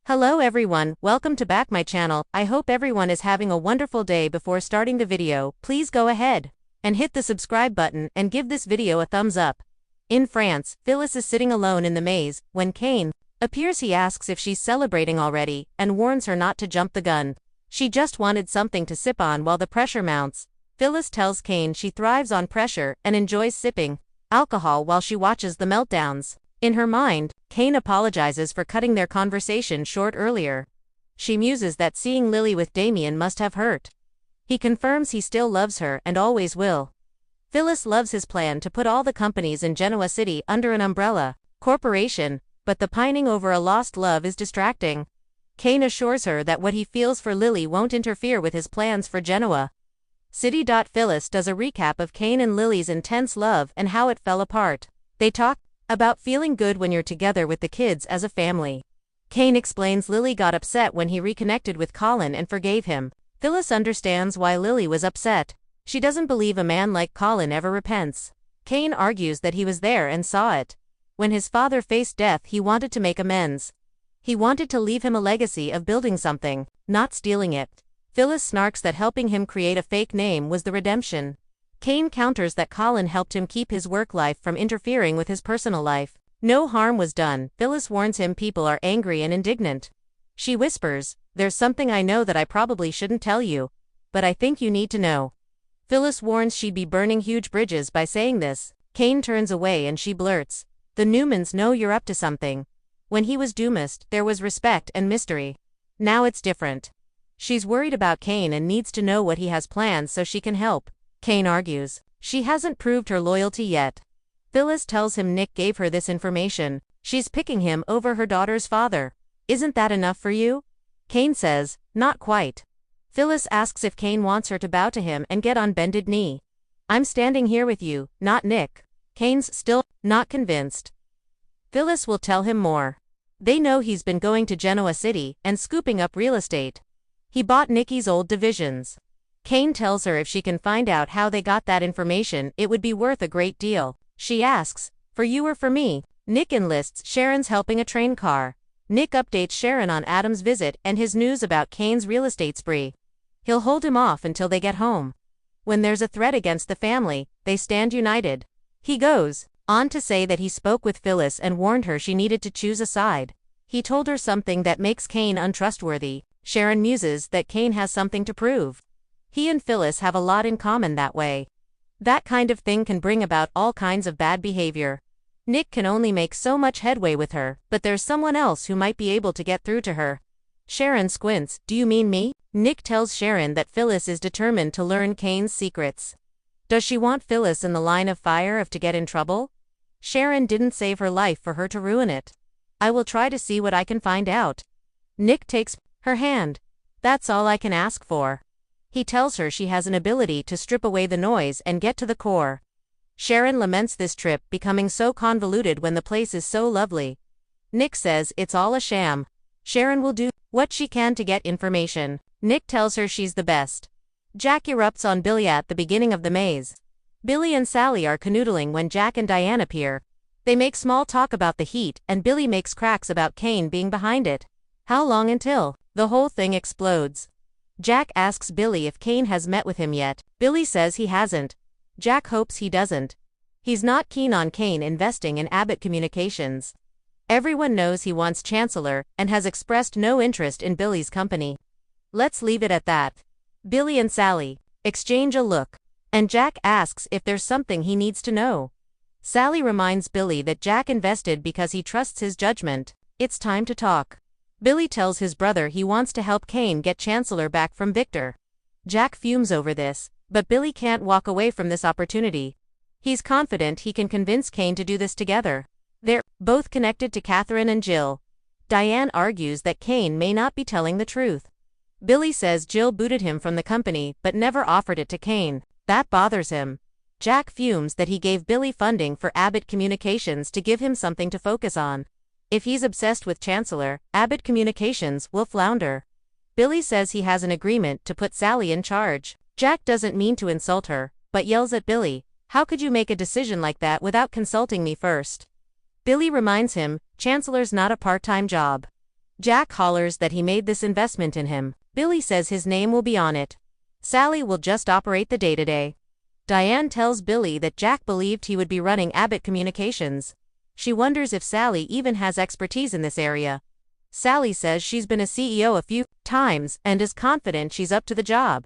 Hello everyone, welcome to back my channel. I hope everyone is having a wonderful day. Before starting the video, please go ahead and hit the subscribe button and give this video a thumbs up. In France, Phyllis is sitting alone in the maze. When Cain appears, he asks if she's celebrating already and warns her not to jump the gun. She just wanted something to sip on while the pressure mounts. Phyllis tells Cain she thrives on pressure and enjoys sipping alcohol while she watches the meltdowns. In her mind, Cain apologizes for cutting their conversation short earlier. She muses that seeing Lily with Damien must have hurt. He confirms he still loves her and always will. Phyllis loves his plan to put all the companies in Genoa City under an umbrella corporation, but the pining over a lost love is distracting. Cain assures her that what he feels for Lily won't interfere with his plans for Genoa City. Phyllis does a recap of Cain and Lily's intense love and how it fell apart. They talk about feeling good when you're together with the kids as a family. Cain explains Lily got upset when he reconnected with Colin and forgave him. Phyllis understands why Lily was upset. She doesn't believe a man like Colin ever repents. Cain argues that he was there and saw it. When his father faced death, he wanted to make amends. He wanted to leave him a legacy of building something, not stealing it. Phyllis snarks that helping him create a fake name was the redemption. Cain counters that Colin helped him keep his work life from interfering with his personal life. No harm was done. Phyllis warns him people are angry and indignant. She whispers, "There's something I know that I probably shouldn't tell you, but I think you need to know." Phyllis warns she'd be burning huge bridges by saying this. Cain turns away and she blurts, "The Newmans know you're up to something. When he was Doomist, there was respect and mystery. Now it's different." She's worried about Cain and needs to know what he has planned so she can help. Cain argues, she hasn't proved her loyalty yet. Phyllis tells him Nick gave her this information. She's picking him over her daughter's father. Isn't that enough for you? Cain says, not quite. Phyllis asks if Cain wants her to bow to him and get on bended knee. I'm standing here with you, not Nick. Cain's still not convinced. Phyllis will tell him more. They know he's been going to Genoa City and scooping up real estate. He bought Nicky's old divisions. Cain tells her if she can find out how they got that information, it would be worth a great deal. She asks, for you or for me? Nick enlists Sharon's helping a train car. Nick updates Sharon on Adam's visit and his news about Cain's real estate spree. He'll hold him off until they get home. When there's a threat against the family, they stand united. He goes on to say that he spoke with Phyllis and warned her she needed to choose a side. He told her something that makes Cain untrustworthy. Sharon muses that Cain has something to prove. He and Phyllis have a lot in common that way. That kind of thing can bring about all kinds of bad behavior. Nick can only make so much headway with her, but there's someone else who might be able to get through to her. Sharon squints, do you mean me? Nick tells Sharon that Phyllis is determined to learn Cain's secrets. Does she want Phyllis in the line of fire to get in trouble? Sharon didn't save her life for her to ruin it. I will try to see what I can find out. Nick takes her hand. That's all I can ask for. He tells her she has an ability to strip away the noise and get to the core. Sharon laments this trip becoming so convoluted when the place is so lovely. Nick says it's all a sham. Sharon will do what she can to get information. Nick tells her she's the best. Jack erupts on Billy at the beginning of the maze. Billy and Sally are canoodling when Jack and Diane appear. They make small talk about the heat and Billy makes cracks about Cain being behind it. How long until the whole thing explodes? Jack asks Billy if Cain has met with him yet. Billy says he hasn't. Jack hopes he doesn't. He's not keen on Cain investing in Abbott Communications. Everyone knows he wants Chancellor and has expressed no interest in Billy's company. Let's leave it at that. Billy and Sally exchange a look, and Jack asks if there's something he needs to know. Sally reminds Billy that Jack invested because he trusts his judgment. It's time to talk. Billy tells his brother he wants to help Cain get Chancellor back from Victor. Jack fumes over this, but Billy can't walk away from this opportunity. He's confident he can convince Cain to do this together. They're both connected to Catherine and Jill. Diane argues that Cain may not be telling the truth. Billy says Jill booted him from the company but never offered it to Cain. That bothers him. Jack fumes that he gave Billy funding for Abbott Communications to give him something to focus on. If he's obsessed with Chancellor, Abbott Communications will flounder. Billy says he has an agreement to put Sally in charge. Jack doesn't mean to insult her, but yells at Billy, "How could you make a decision like that without consulting me first?" Billy reminds him, Chancellor's not a part-time job. Jack hollers that he made this investment in him. Billy says his name will be on it. Sally will just operate the day-to-day. Diane tells Billy that Jack believed he would be running Abbott Communications. She wonders if Sally even has expertise in this area. Sally says she's been a CEO a few times and is confident she's up to the job.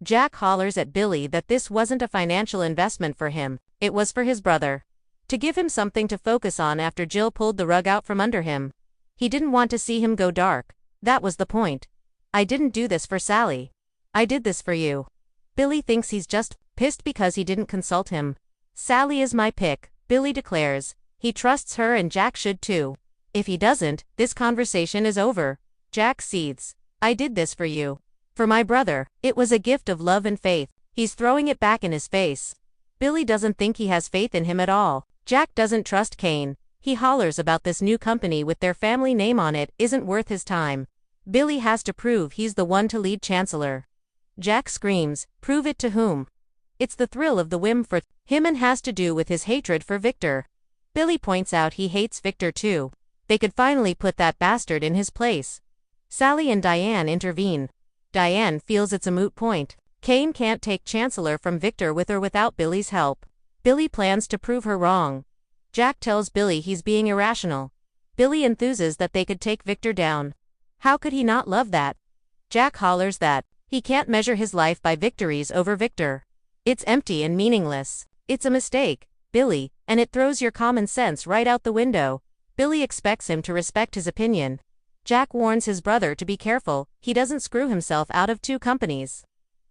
Jack hollers at Billy that this wasn't a financial investment for him, it was for his brother. To give him something to focus on after Jill pulled the rug out from under him. He didn't want to see him go dark, that was the point. I didn't do this for Sally. I did this for you. Billy thinks he's just pissed because he didn't consult him. Sally is my pick, Billy declares. He trusts her and Jack should too. If he doesn't, this conversation is over. Jack seethes. I did this for you. For my brother, it was a gift of love and faith. He's throwing it back in his face. Billy doesn't think he has faith in him at all. Jack doesn't trust Kane. He hollers about this new company with their family name on it isn't worth his time. Billy has to prove he's the one to lead Chancellor. Jack screams, prove it to whom? It's the thrill of the whim for him and has to do with his hatred for Victor. Billy points out he hates Victor too. They could finally put that bastard in his place. Sally and Diane intervene. Diane feels it's a moot point. Kane can't take Chancellor from Victor with or without Billy's help. Billy plans to prove her wrong. Jack tells Billy he's being irrational. Billy enthuses that they could take Victor down. How could he not love that? Jack hollers that he can't measure his life by victories over Victor. It's empty and meaningless. It's a mistake, Billy, and it throws your common sense right out the window. Billy expects him to respect his opinion. Jack warns his brother to be careful, he doesn't screw himself out of two companies.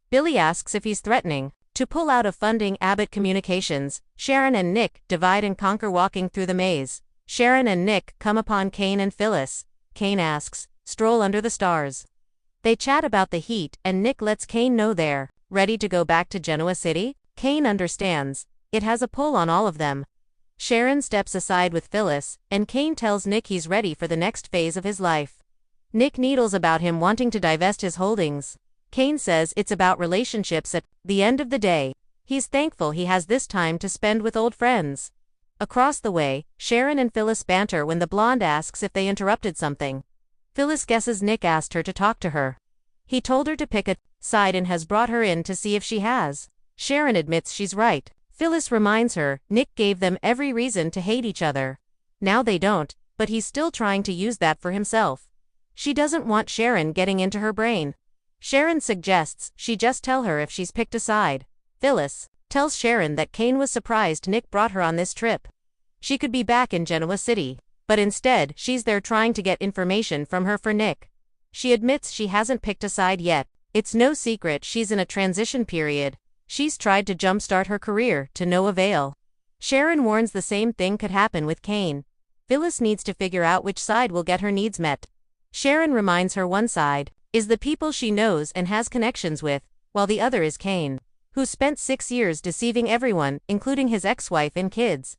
Billy asks if he's threatening to pull out of funding Abbott Communications. Sharon and Nick divide and conquer walking through the maze. Sharon and Nick come upon Kane and Phyllis. Kane asks, stroll under the stars. They chat about the heat and Nick lets Kane know they're ready to go back to Genoa City. Kane understands. It has a pull on all of them. Sharon steps aside with Phyllis, and Kane tells Nick he's ready for the next phase of his life. Nick needles about him wanting to divest his holdings. Kane says it's about relationships at the end of the day. He's thankful he has this time to spend with old friends. Across the way, Sharon and Phyllis banter when the blonde asks if they interrupted something. Phyllis guesses Nick asked her to talk to her. He told her to pick a side and has brought her in to see if she has. Sharon admits she's right. Phyllis reminds her, Nick gave them every reason to hate each other. Now they don't, but he's still trying to use that for himself. She doesn't want Sharon getting into her brain. Sharon suggests she just tell her if she's picked a side. Phyllis tells Sharon that Kane was surprised Nick brought her on this trip. She could be back in Genoa City, but instead she's there trying to get information from her for Nick. She admits she hasn't picked a side yet. It's no secret she's in a transition period. She's tried to jumpstart her career, to no avail. Sharon warns the same thing could happen with Kane. Phyllis needs to figure out which side will get her needs met. Sharon reminds her one side is the people she knows and has connections with, while the other is Kane, who spent 6 years deceiving everyone, including his ex-wife and kids.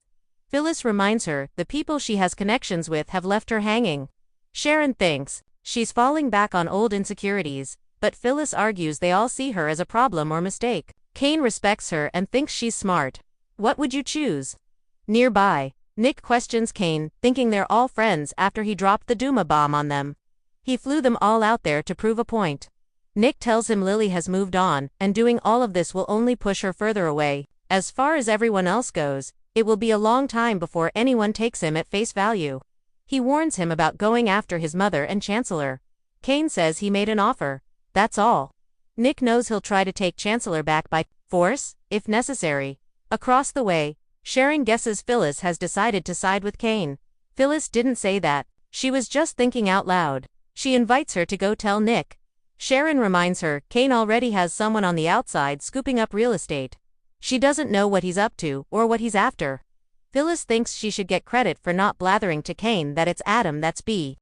Phyllis reminds her the people she has connections with have left her hanging. Sharon thinks she's falling back on old insecurities, but Phyllis argues they all see her as a problem or mistake. Kane respects her and thinks she's smart. What would you choose? Nearby, Nick questions Kane, thinking they're all friends after he dropped the Duma bomb on them. He flew them all out there to prove a point. Nick tells him Lily has moved on, and doing all of this will only push her further away. As far as everyone else goes, it will be a long time before anyone takes him at face value. He warns him about going after his mother and Chancellor. Kane says he made an offer. That's all. Nick knows he'll try to take Chancellor back by force, if necessary. Across the way, Sharon guesses Phyllis has decided to side with Kane. Phyllis didn't say that. She was just thinking out loud. She invites her to go tell Nick. Sharon reminds her Kane already has someone on the outside scooping up real estate. She doesn't know what he's up to or what he's after. Phyllis thinks she should get credit for not blathering to Kane that it's Adam that's B.